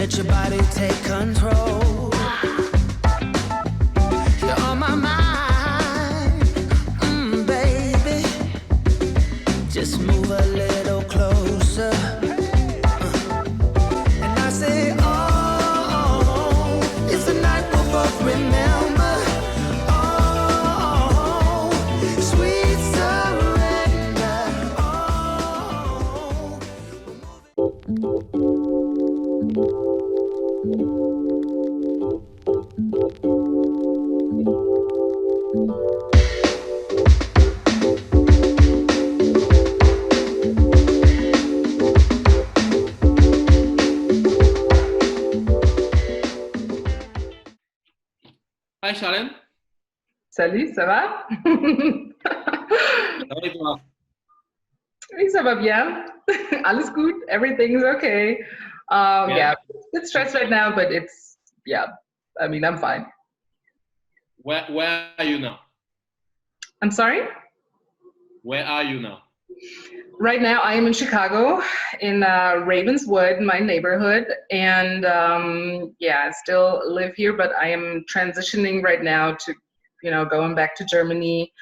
let your body take control. You're on my mind, baby. Just move a little closer. And I say, oh, it's the night we'll both remember. Oh, sweet surrender. Hi Charlene. Salut, ça va? Ça va et toi? Oui, ça va bien. Alles gut. Everything is okay. Yeah, it's stressed right now, but it's, yeah, I mean, I'm fine. Where are you now? I'm sorry? Where are you now? Right now, I am in Chicago, in Ravenswood, my neighborhood, and yeah, I still live here, but I am transitioning right now to, going back to Germany,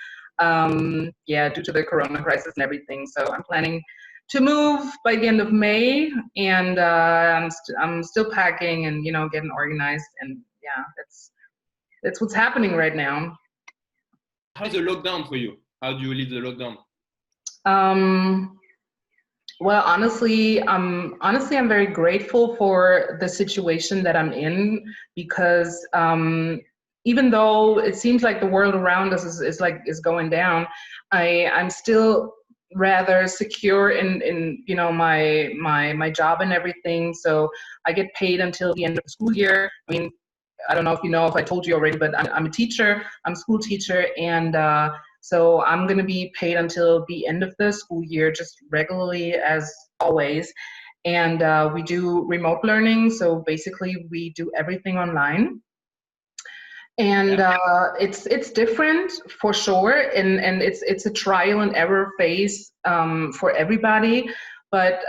yeah, due to the Corona crisis and everything. So I'm planning to move by the end of May, and I'm still packing and getting organized, and yeah, that's what's happening right now. How's the lockdown for you? How do you live the lockdown? Well, honestly, I'm very grateful for the situation that I'm in, because even though it seems like the world around us is going down, I'm still rather secure in my job and everything. So I get paid until the end of the school year. I mean, I don't know if I told you already, but I'm a teacher. I'm a school teacher, and so I'm going to be paid until the end of the school year, just regularly as always. And we do remote learning, so basically we do everything online. And it's different for sure, and it's a trial and error phase for everybody. But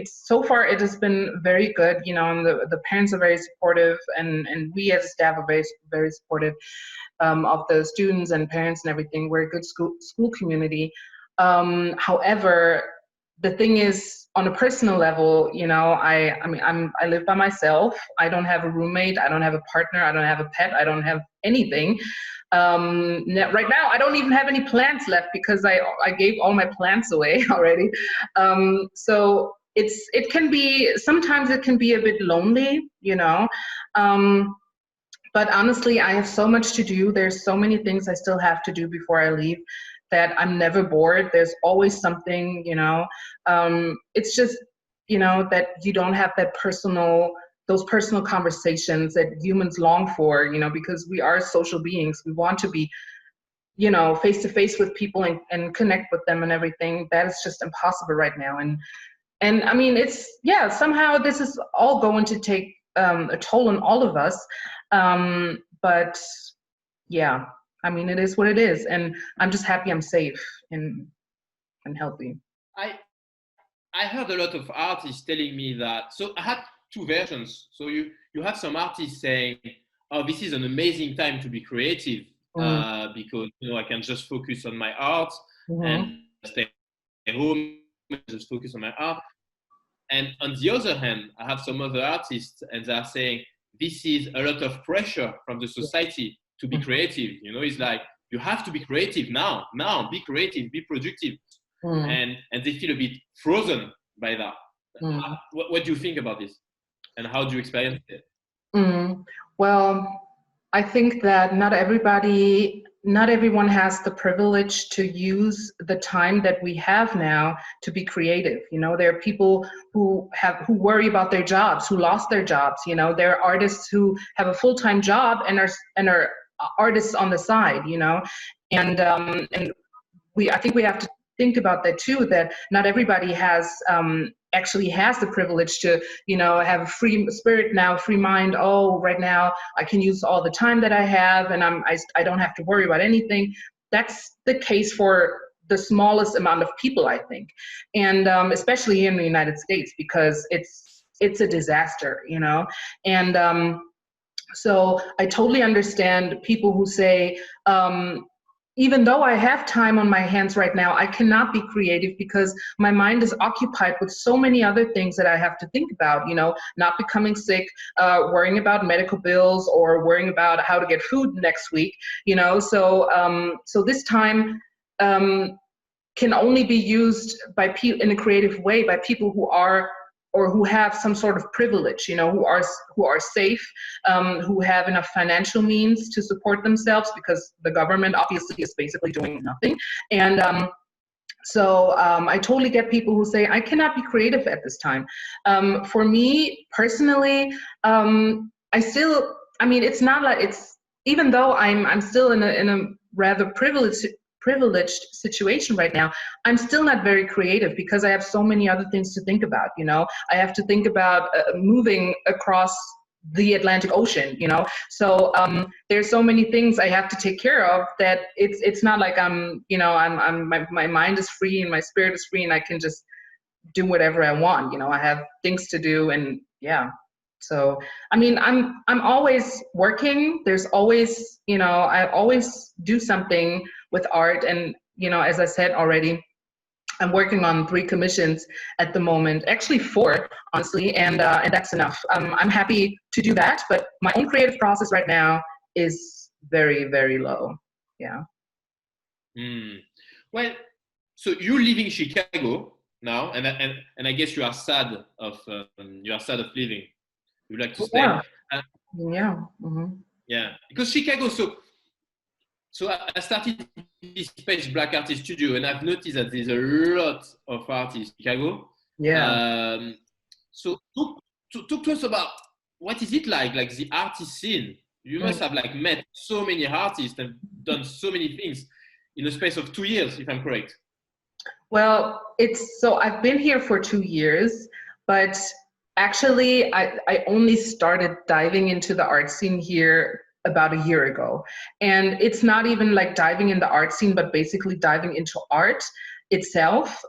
so far it has been very good, and the parents are very supportive, and we as a staff are very, very supportive of the students and parents and everything. We're a good school community. However, the thing is, on a personal level, I live by myself. I don't have a roommate. I don't have a partner. I don't have a pet. I don't have anything. Right now, I don't even have any plants left because I gave all my plants away already. So sometimes it can be a bit lonely, but honestly, I have so much to do. There's so many things I still have to do before I leave, that I'm never bored. There's always something, it's just, that you don't have those personal conversations that humans long for, because we are social beings. We want to be, face to face with people and connect with them and everything. That is just impossible right now. And I mean, somehow this is all going to take a toll on all of us. But yeah, I mean, it is what it is, and I'm just happy I'm safe and healthy. I heard a lot of artists telling me that. So I had two versions. So you have some artists saying, "Oh, this is an amazing time to be creative because I can just focus on my art and stay home and just focus on my art." And on the other hand, I have some other artists, and they are saying, this is a lot of pressure from the society to be creative. It's like, you have to be creative now, be creative, be productive. And they feel a bit frozen by that. What do you think about this? And how do you experience it? Well, I think that not everyone has the privilege to use the time that we have now to be creative. There are people who worry about their jobs, who lost their jobs. There are artists who have a full-time job and are artists on the side. And I think we have to think about that too, that not everybody actually has the privilege to, have a free spirit now, free mind. Oh, right now I can use all the time that I have, and I don't have to worry about anything. That's the case for the smallest amount of people, I think, and especially here in the United States, because it's it's a disaster, you know? And so I totally understand people who say, even though I have time on my hands right now, I cannot be creative because my mind is occupied with so many other things that I have to think about, you know, not becoming sick, worrying about medical bills, or worrying about how to get food next week, you know. So so this time can only be used by people in a creative way by people who are, or who have some sort of privilege, you know, who are safe, who have enough financial means to support themselves, because the government obviously is basically doing nothing. And so I totally get people who say, I cannot be creative at this time. For me personally, I mean, it's not like it's, even though I'm still in a rather privileged situation right now, I'm still not very creative because I have so many other things to think about, you know. I have to think about moving across the Atlantic Ocean, you know. So there's so many things I have to take care of that it's not like I'm, you know, my mind is free and my spirit is free and I can just do whatever I want, you know. I have things to do, and yeah. So I mean, I'm always working. There's always, you know, I always do something with art, and you know, as I said already, I'm working on 3 commissions at the moment, actually 4, honestly, and that's enough. I'm happy to do that, but my own creative process right now is very, very low. Yeah. Well, so you live in Chicago now, and I guess you are sad of leaving. You like to stay. Yeah. Yeah. Mm-hmm. Yeah, because Chicago. So I started this page Black Artist Studio, and I've noticed that there's a lot of artists in Chicago. Yeah. So talk to us about what is it like the artist scene. You must have like met so many artists and done so many things in a space of 2 years, if I'm correct. Well, so I've been here for 2 years, but actually I only started diving into the art scene here about a year ago. And it's not even like diving in the art scene, but basically diving into art itself,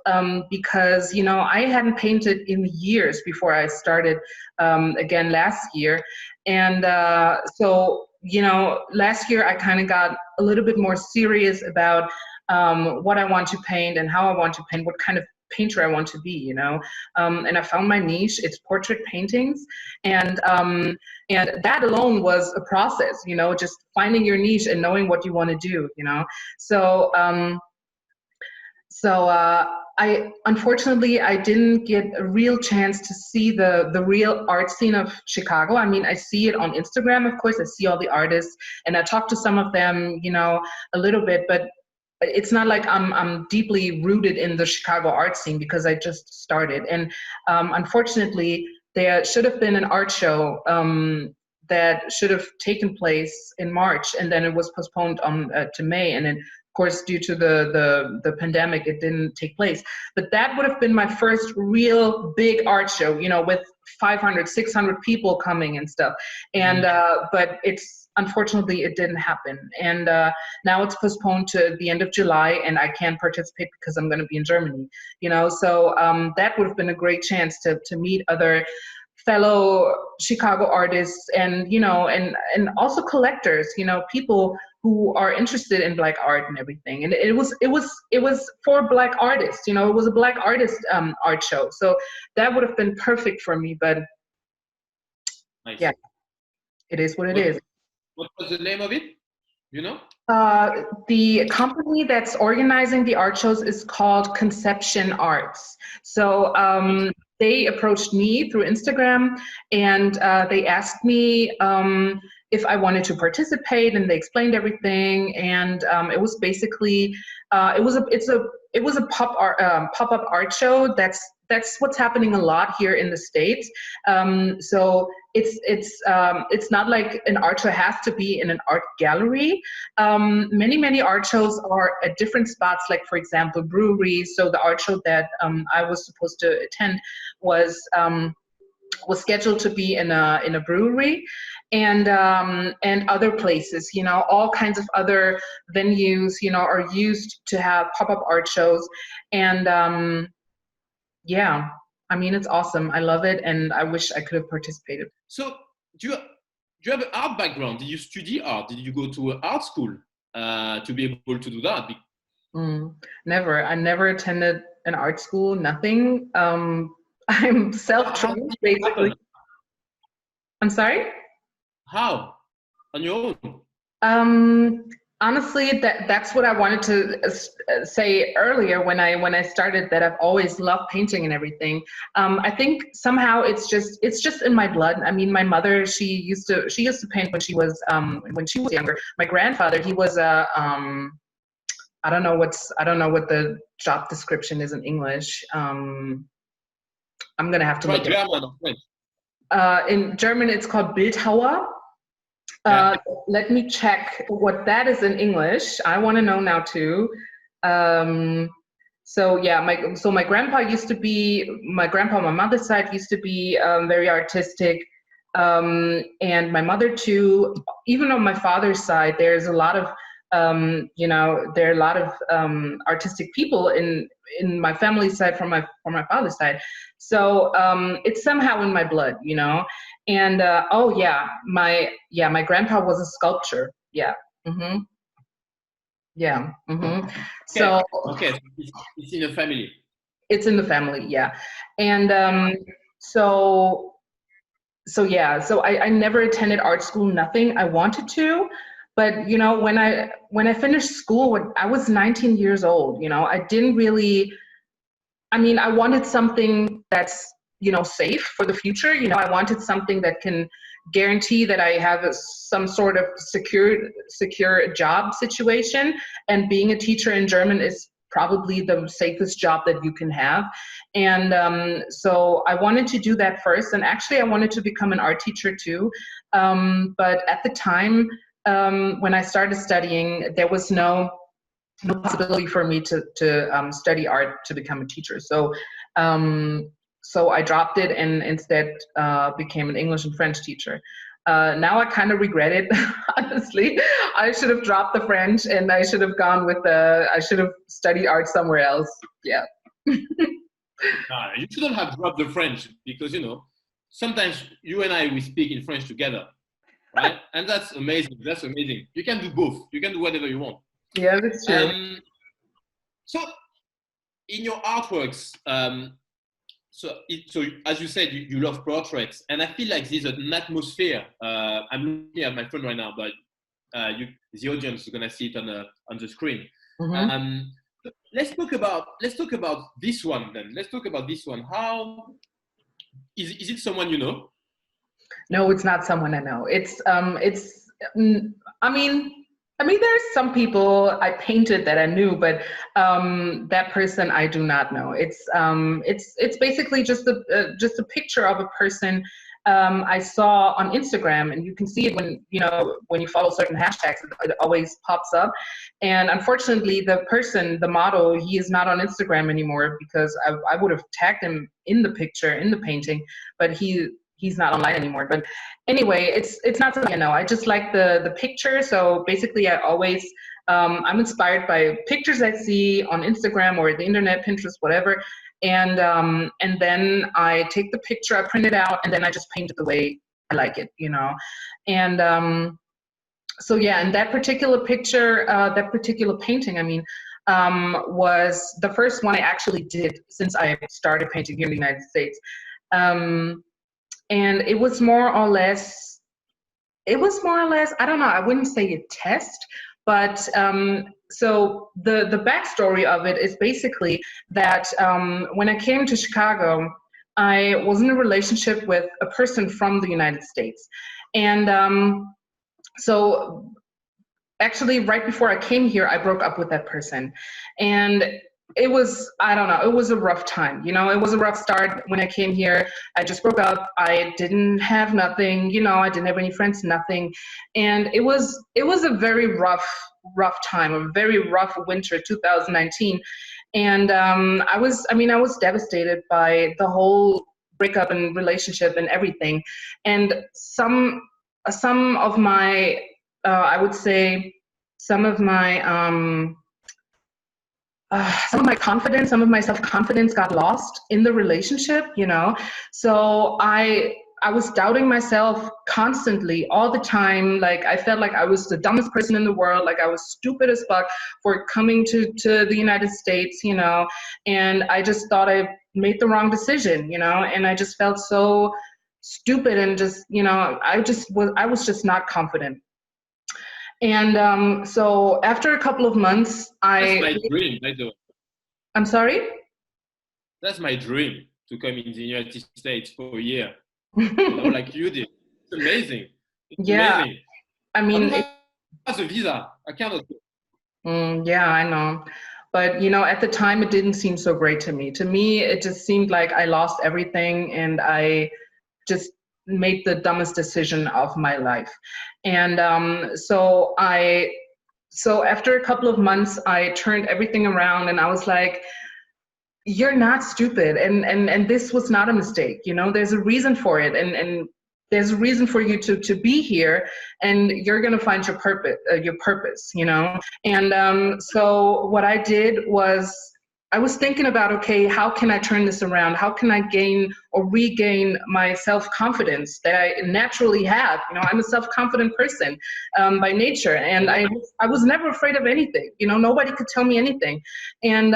because, you know, I hadn't painted in years before I started again last year. And so, you know, last year I kind of got a little bit more serious about what I want to paint and how I want to paint, what kind of painter I want to be, you know. And I found my niche. It's portrait paintings, and that alone was a process, you know, just finding your niche and knowing what you want to do, you know. So I unfortunately I didn't get a real chance to see the real art scene of Chicago. I mean, I see it on Instagram, of course. I see all the artists, and I talk to some of them, you know, a little bit, but it's not like I'm deeply rooted in the Chicago art scene because I just started. And unfortunately, there should have been an art show that should have taken place in March, and then it was postponed to May. And then, of course, due to the pandemic, it didn't take place. But that would have been my first real big art show, you know, with 500, 600 people coming and stuff. And but unfortunately, it didn't happen. And now it's postponed to the end of July, and I can't participate because I'm going to be in Germany, you know. So that would have been a great chance to meet other fellow Chicago artists, and, you know, and also collectors, you know, people who are interested in Black art and everything. And it was for Black artists, you know, it was a Black artist art show. So that would have been perfect for me, but Nice. Yeah, it is what it is. What was the name of it? You know? The company that's organizing the art shows is called Conception Arts. So they approached me through Instagram, and they asked me if I wanted to participate, and they explained everything. And it was basically it was a pop-up art show. That's what's happening a lot here in the States. So it's not like an art show has to be in an art gallery. Many art shows are at different spots, like, for example, breweries. So the art show that I was supposed to attend was scheduled to be in a brewery, and other places, you know, all kinds of other venues, you know, are used to have pop-up art shows. And yeah, I mean, it's awesome. I love it, and I wish I could have participated. So do you have an art background? Did you study art? Did you go to an art school to be able to do that? Never. I never attended an art school. Nothing. I'm How did self-trained, it basically. happen? I'm sorry. How? On your own? Um, honestly, that's what I wanted to say earlier when I started, that I've always loved painting and everything. I think somehow it's just in my blood. I mean, my mother, she used to paint when she was younger. My grandfather, he was a I don't know what the job description is in English. I'm gonna have to Try look it German or French. up. In German, it's called Bildhauer. Yeah. Let me check what that is in English. I want to know now too. Um, so yeah, my grandpa used to be on my mother's side used to be very artistic, and my mother too. Even on my father's side, there's a lot of there are a lot of artistic people in my family side from my father's side. So it's somehow in my blood, And oh my grandpa was a sculptor. Yeah. hmm Yeah. Okay. So Okay. So it's in the family. it's in the family. Yeah. And so yeah, so I never attended art school, nothing. I wanted to, but when I finished school, when I was 19 years old, I didn't really. I mean, I wanted something that's, safe for the future. I wanted something that can guarantee that I have some sort of secure job situation. And being a teacher in German is probably the safest job that you can have. And so I wanted to do that first. And actually, I wanted to become an art teacher too. But at the time, when I started studying, there was no possibility for me to study art to become a teacher. So I dropped it and instead became an English and French teacher. Now I kind of regret it, honestly. I should have dropped the French and I should have gone with I should have studied art somewhere else. Yeah. You shouldn't have dropped the French because sometimes you and I we speak in French together, right? And that's amazing. That's amazing. You can do both. You can do whatever you want. Yeah, that's true. So in your artworks, so as you said, you love portraits, and I feel like there's an atmosphere. I'm looking at my phone right now, but the audience is gonna see it on the screen. Mm-hmm. Let's talk about this one then. Let's talk about this one. How is it someone you know? No, it's not someone I know. I mean, there's some people I painted that I knew, but that person I do not know. It's basically just a picture of a person I saw on Instagram, and you can see it when you follow certain hashtags, it always pops up. And unfortunately, the model, he is not on Instagram anymore because I would have tagged him in the picture, in the painting, but he's not online anymore. But anyway, it's not something I know. I just like the picture. So basically, I always I'm inspired by pictures I see on Instagram or the internet, Pinterest, whatever. And then I take the picture, I print it out, and then I just paint it the way I like it, And so yeah, and that particular picture, that particular painting, I mean, was the first one I actually did since I started painting here in the United States. And it was more or less, I don't know, I wouldn't say a test, but so the backstory of it is basically that when I came to Chicago, I was in a relationship with a person from the United States. And so actually right before I came here, I broke up with that person. And it was, I don't know, it was a rough time. It was a rough start when I came here. I just broke up. I didn't have nothing, I didn't have any friends, nothing. And it was a very rough time, a very rough winter, 2019. And I was devastated by the whole breakup and relationship and everything. And some of my, I would say, some of my, some of my confidence, some of my self-confidence got lost in the relationship, you know. So I was doubting myself constantly all the time. Like I felt like I was the dumbest person in the world, like I was stupid as fuck for coming to the United States, you know, and I just thought I made the wrong decision, you know, and I just felt so stupid and just, you know, I was just not confident. And so after a couple of months, That's my dream, by the way. I'm sorry? That's my dream, to come in the United States for a year, you know, like you did. It's amazing. It's Yeah, amazing. I mean, I don't have a visa. I cannot. yeah, I know. But, you know, at the time, it didn't seem so great to me. To me, it just seemed like I lost everything and I just made the dumbest decision of my life. And so after a couple of months, I turned everything around and I was like, you're not stupid. And this was not a mistake. You know, there's a reason for it. And there's a reason for you to be here, and you're going to find your purpose, you know? And so what I did was, I was thinking about, okay, how can I turn this around? How can I gain or regain my self-confidence that I naturally have? You know, I'm a self-confident person by nature, and I was never afraid of anything. You know, nobody could tell me anything. And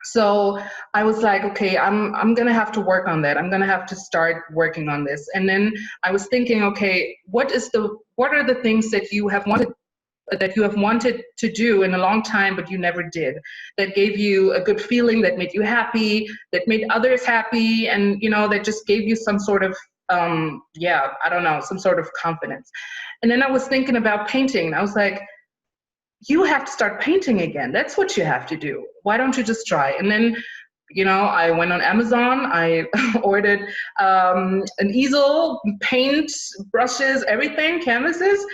so I was like, okay, I'm gonna have to work on that. I'm gonna have to start working on this. And then I was thinking, okay, what are the things that you have wanted to do in a long time, but you never did, that gave you a good feeling, that made you happy, that made others happy, and, you know, that just gave you some sort of, I don't know, some sort of confidence. And then I was thinking about painting. I was like, you have to start painting again. That's what you have to do. Why don't you just try? And then, you know, I went on Amazon, I ordered an easel, paint, brushes, everything, canvases.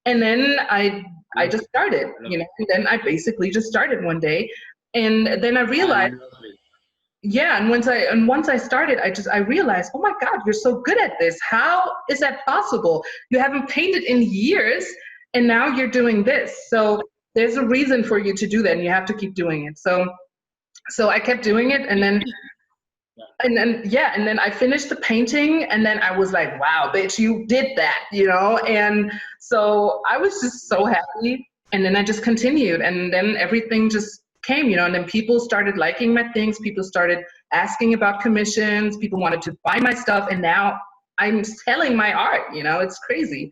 And then I just started, you know, and then I basically just started one day. And then I realized, yeah, and once I started, I realized, oh my God, you're so good at this. How is that possible? You haven't painted in years, and now you're doing this. So there's a reason for you to do that, and you have to keep doing it. So I kept doing it, and then I finished the painting, and then I was like, wow, bitch, you did that, you know? And so I was just so happy, and then I just continued, and then everything just came, you know, and then people started liking my things, people started asking about commissions, people wanted to buy my stuff, and now I'm selling my art, you know, it's crazy.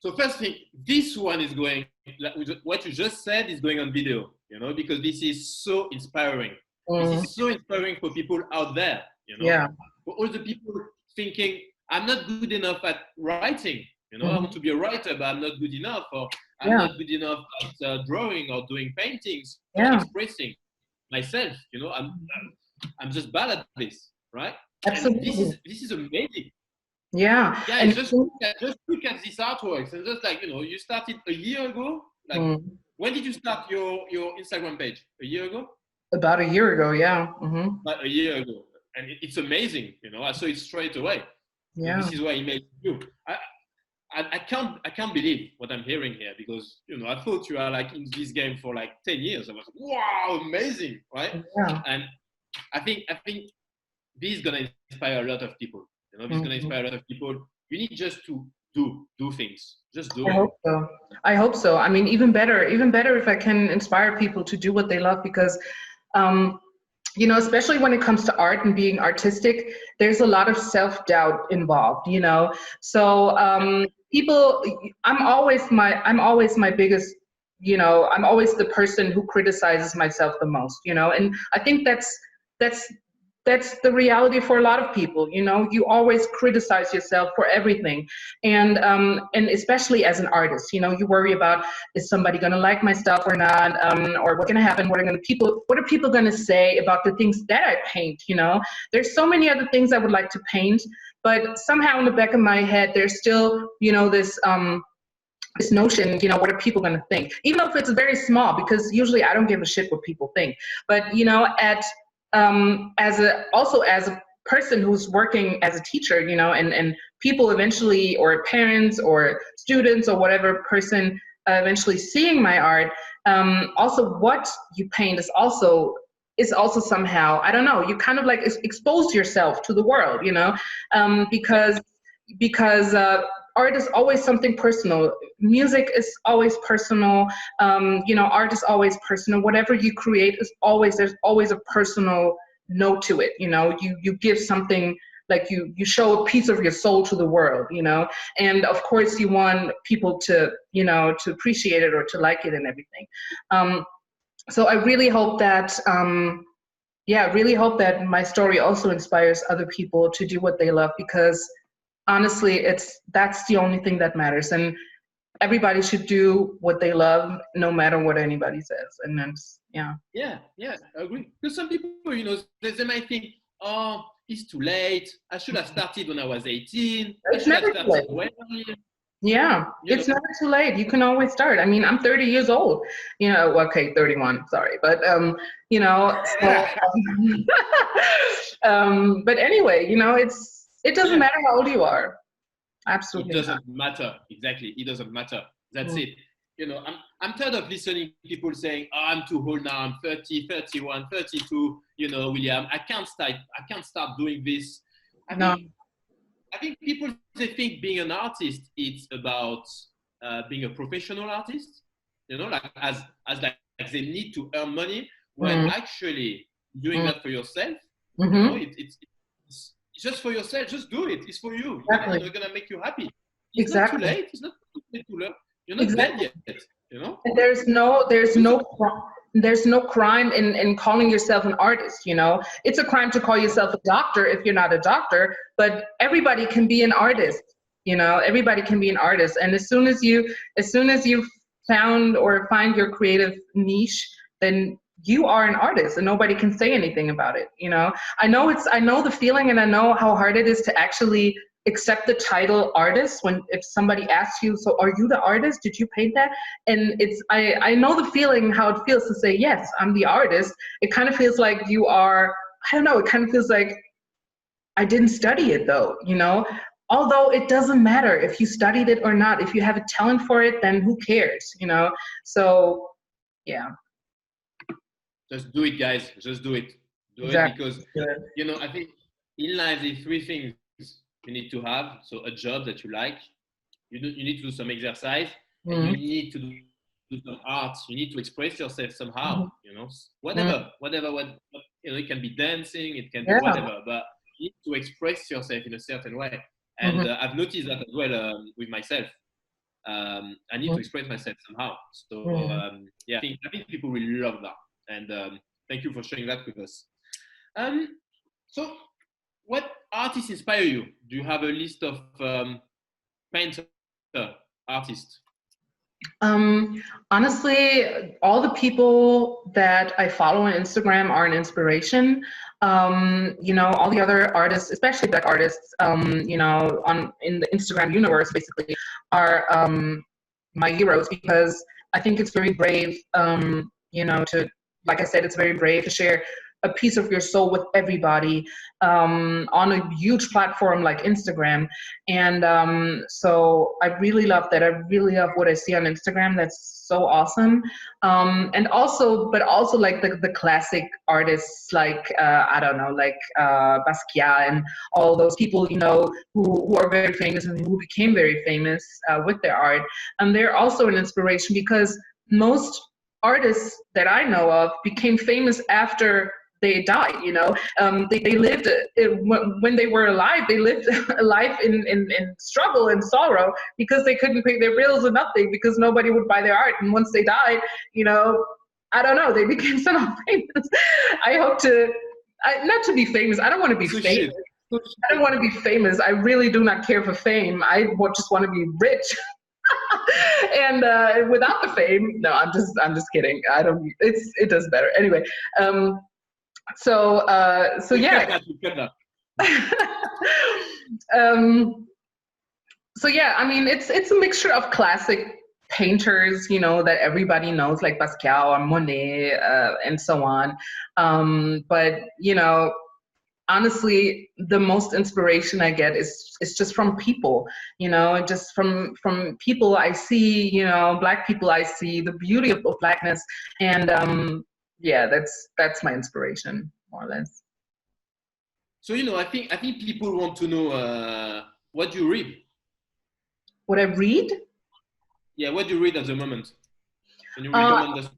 So first thing, this one is going, like what you just said is going on video, you know, because this is so inspiring. This is so inspiring for people out there, you know. Yeah. For all the people thinking, I'm not good enough at writing, you know, I want to be a writer, but I'm not good enough, or I'm not good enough at drawing or doing paintings, or expressing myself, you know, I'm just bad at this, right? Absolutely. And this is amazing. Yeah. Yeah, and just look at these artworks, and just like, you know, you started a year ago. Like, when did you start your Instagram page? A year ago? About a year ago, yeah. About a year ago, and it's amazing. You know, I saw it straight away. Yeah. This is why he made you. I can't believe what I'm hearing here, because, you know, I thought you are like in this game for like 10 years. I was like, wow, amazing, right? Yeah. And I think this is gonna inspire a lot of people. You know, this is gonna inspire a lot of people. You need just to do things. Just do it. I hope so. I mean, even better if I can inspire people to do what they love, because you know, especially when it comes to art and being artistic, there's a lot of self-doubt involved, you know. So I'm always my biggest, you know, I'm always the person who criticizes myself the most, you know, and I think that's the reality for a lot of people. You know, you always criticize yourself for everything, and especially as an artist, you know, you worry about, is somebody going to like my stuff or not, or what's going to happen, what are people going to say about the things that I paint? You know, there's so many other things I would like to paint, but somehow in the back of my head, there's still, you know, this notion, you know, what are people going to think, even if it's very small, because usually I don't give a shit what people think. But, you know, as a person who's working as a teacher, you know, and people eventually, or parents or students or whatever person eventually seeing my art, Also what you paint is also somehow, I don't know, you kind of like expose yourself to the world, you know, because art is always something personal. Music is always personal. You know, art is always personal. Whatever you create is always, there's always a personal note to it. You know, you give something, like you show a piece of your soul to the world, you know, and of course you want people to, you know, to appreciate it or to like it and everything. So I really hope that, really hope that my story also inspires other people to do what they love, because honestly, that's the only thing that matters. And everybody should do what they love, no matter what anybody says. And that's, yeah. Yeah, I agree. Because some people, you know, they might think, oh, it's too late. I should have started when I was 18. I It's should have never too started late. when. Yeah, it's never too late. You can always start. I mean, I'm 30 years old. You know, okay, 31. Sorry, but you know. So, but anyway, you know, it doesn't matter how old you are. Absolutely. It doesn't matter. Exactly. It doesn't matter. That's it. You know, I'm tired of listening to people saying, oh, I'm too old now. I'm 30, 31, 32. You know, William, I can't start doing this. I think people, they think being an artist, it's about being a professional artist, you know, like as like they need to earn money, when actually doing that for yourself, you know, it's just for yourself. Just do it. It's for you. Exactly. You're gonna make you happy. It's not too late. It's not too late to learn. You're not dead yet. You know. And there's no crime in calling yourself an artist. You know, it's a crime to call yourself a doctor if you're not a doctor. But everybody can be an artist. You know, everybody can be an artist. And as soon as you found or find your creative niche, then you are an artist, and nobody can say anything about it. You know, I know the feeling, and I know how hard it is to actually accept the title artist when, if somebody asks you, so are you the artist? Did you paint that? And I know the feeling, how it feels to say, yes, I'm the artist. It kind of feels like you are, I don't know, it kind of feels like I didn't study it though, you know? Although it doesn't matter if you studied it or not. If you have a talent for it, then who cares, you know? So, yeah. Just do it, guys. Just do it. Do Exactly. it, because, you know, I think in life, there's three things you need to have. So a job that you like, you need to do some exercise, and you need to do some art. You need to express yourself somehow, you know, whatever, you know, it can be dancing, it can be whatever, but you need to express yourself in a certain way. And I've noticed that as well with myself. I need to express myself somehow. So I think people will love that. And thank you for sharing that with us. So what artists inspire you? Do you have a list of painter artists? Honestly, all the people that I follow on Instagram are an inspiration. You know, all the other artists, especially Black artists, you know, in the Instagram universe, basically, are my heroes, because I think it's very brave, you know, like I said, it's very brave to share a piece of your soul with everybody on a huge platform like Instagram. And so I really love that. I really love what I see on Instagram. That's so awesome. But also like the classic artists, like, I don't know, like Basquiat and all those people, you know, who are very famous and who became very famous with their art. And they're also an inspiration, because most artists that I know of became famous after they died. You know, they lived when they were alive. They lived a life in struggle and sorrow, because they couldn't pay their bills or nothing, because nobody would buy their art. And once they died, you know, I don't know, they became somehow famous. I hope not to be famous. I don't want to be famous. I don't want to be famous. I really do not care for fame. I just want to be rich. And without the fame, no, I'm just kidding. It does better anyway. So yeah. So yeah, I mean, it's a mixture of classic painters, you know, that everybody knows, like Basquiat or Monet, and so on. But you know, honestly, the most inspiration I get is just from people, and just from people I see, Black people I see, the beauty of Blackness, and yeah, that's my inspiration, more or less. So I think people want to know what you read. What I read? Yeah, what do you read at the moment? Can you recommend us?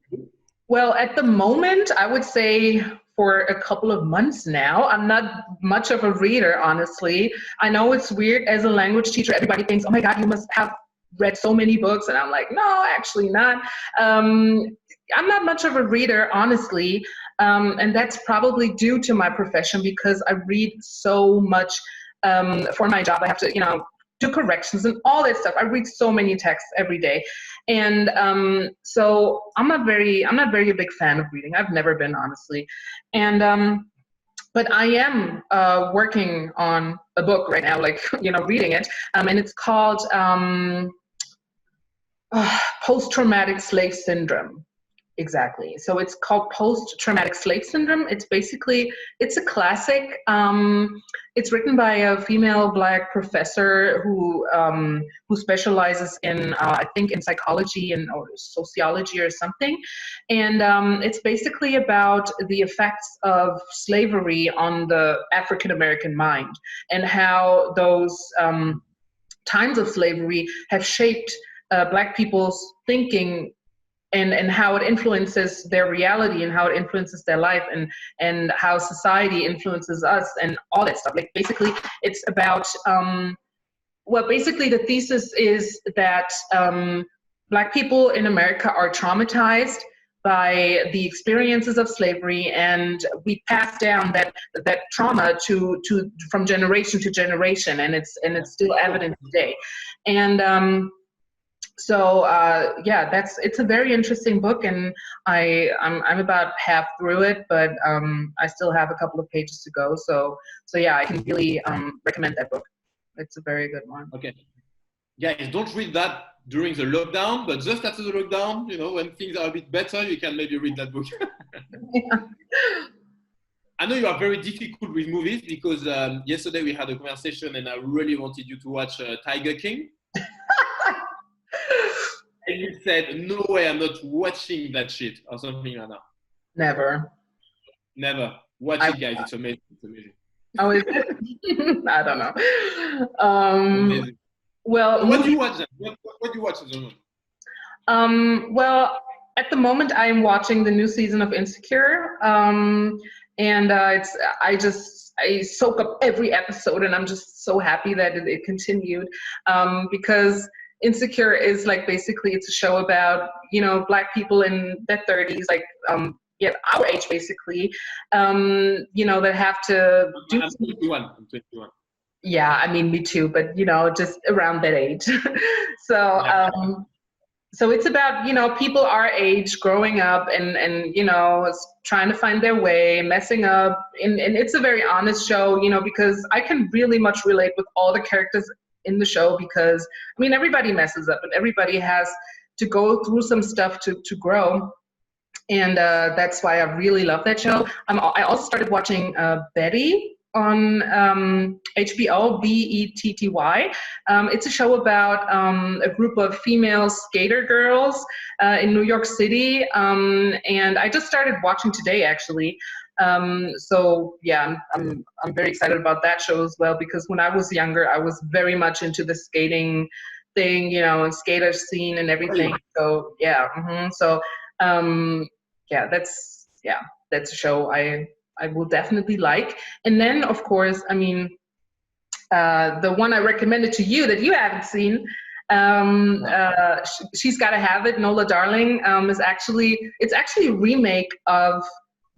Well, at the moment, I would say for a couple of months now, I'm not much of a reader, honestly. I know it's weird as a language teacher. Everybody thinks, oh my God, you must have read so many books. And I'm like, no, actually not. I'm not much of a reader, honestly. And that's probably due to my profession because I read so much for my job. I have to, do corrections and all that stuff. I read so many texts every day. And so I'm not very a big fan of reading. I've never been, honestly. And but I am working on a book right now, like, reading it. And it's called Post-Traumatic Slave Syndrome. Exactly. So it's called Post-Traumatic Slave Syndrome. It's a classic. It's written by a female Black professor who specializes in, I think, in psychology or sociology or something. And it's basically about the effects of slavery on the African American mind and how those times of slavery have shaped Black people's thinking and how it influences their reality and how it influences their life and how society influences us and all that stuff. Like, basically, it's about, basically the thesis is that Black people in America are traumatized by the experiences of slavery, and we pass down that trauma to from generation to generation, and it's still evident today. And so yeah, it's a very interesting book, and I'm about half through it, but I still have a couple of pages to go. So yeah, I can really recommend that book. It's a very good one. Okay. Guys, don't read that during the lockdown, but just after the lockdown, when things are a bit better, you can maybe read that book. Yeah. I know you are very difficult with movies because yesterday we had a conversation and I really wanted you to watch Tiger King. And you said, no way, I'm not watching that shit or something like that. Never. Watch it, guys. It's amazing. Oh, is it? I don't know. Amazing. Well, so what do you watch then? What do you watch at the moment? Well, at the moment, I'm watching the new season of Insecure, and I soak up every episode, and I'm just so happy that it continued, because Insecure is like, basically, it's a show about, Black people in their 30s, like our age, basically, that have to do. I'm 21. Yeah, I mean, me too, but just around that age. So so it's about, people our age growing up and trying to find their way, messing up, and it's a very honest show, because I can really much relate with all the characters in the show, because I mean, everybody messes up and everybody has to go through some stuff to grow. And that's why I really love that show. I also started watching Betty on HBO, Betty. It's a show about a group of female skater girls in New York City, and I just started watching today, actually. So yeah, I'm very excited about that show as well, because when I was younger, I was very much into the skating thing, and skater scene and everything. So yeah, so yeah, that's a show I will definitely like. And then, of course, I mean, the one I recommended to you that you haven't seen, She's Gotta Have It, Nola Darling, it's actually a remake of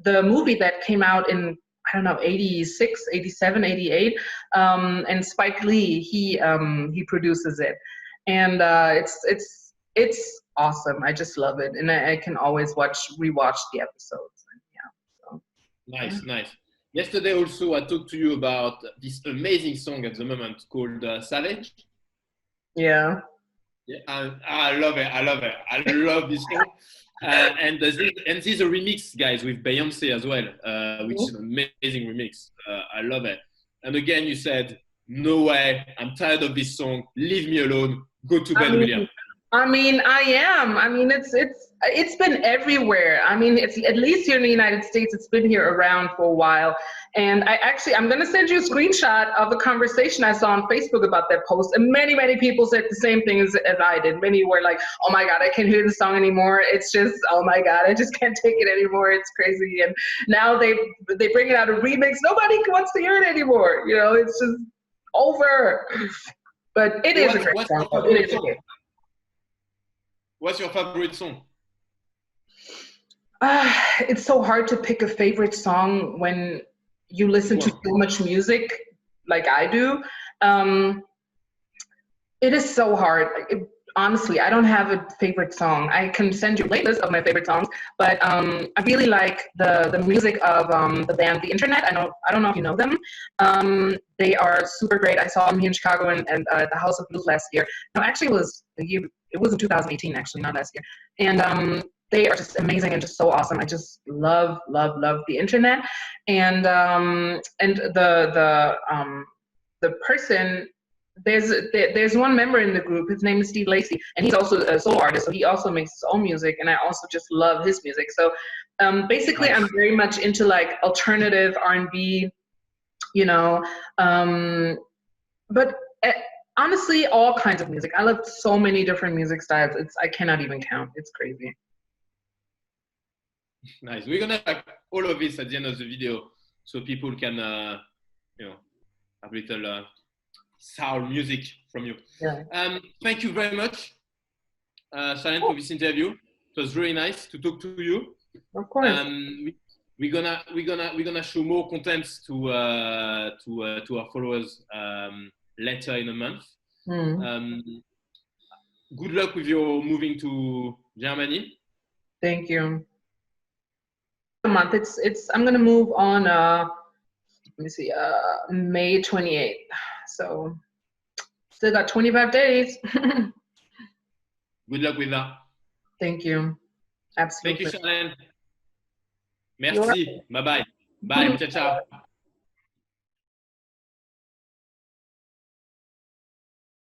the movie that came out in, I don't know, 86, 87, 88, and Spike Lee, he produces it. And it's awesome. I just love it. And I can always rewatch the episodes. Nice. Yesterday also I talked to you about this amazing song at the moment called Savage. Yeah. Yeah, I love it. I love this song. And there's a remix, guys, with Beyonce as well, which is an amazing remix. I love it. And again, you said, "No way! I'm tired of this song. Leave me alone. Go to bed, William." I am. It's been everywhere. It's at least here in the United States. It's been here around for a while. And I'm going to send you a screenshot of a conversation I saw on Facebook about that post. And many, many people said the same thing as I did. Many were like, "Oh my God, I can't hear the song anymore. It's just, oh my God, I just can't take it anymore. It's crazy." And now they bring it out a remix. Nobody wants to hear it anymore. It's just over. But it is a great song. It is a great. What's your favorite song? It's so hard to pick a favorite song when you listen to so much music like I do. It is so hard. Honestly, I don't have a favorite song. I can send you a playlist of my favorite songs, but I really like the music of the band The Internet. I don't know if you know them. They are super great. I saw them here in Chicago and the House of Blues last year. No, actually, it was in 2018, actually, not last year. And they are just amazing and just so awesome. I just love The Internet. And the person, there's one member in the group, his name is Steve Lacy, and he's also a solo artist, so he also makes his own music, and I also just love his music. So basically I'm very much into like alternative R&B, but honestly, all kinds of music. I love so many different music styles. I cannot even count. It's crazy. Nice. We're gonna have all of this at the end of the video, so people can, have a little soul music from you. Yeah. Thank you very much, Charlene, for this interview. It was really nice to talk to you. Of course. We're gonna show more content to our followers later in a month. Good luck with your moving to Germany. Thank you. A month. I'm gonna move on. Let me see. May 28th. So still got 25 days. Good luck with that. Thank you. Absolutely. Thank you, Charlene. Merci. Bye bye. Bye. Ciao, ciao.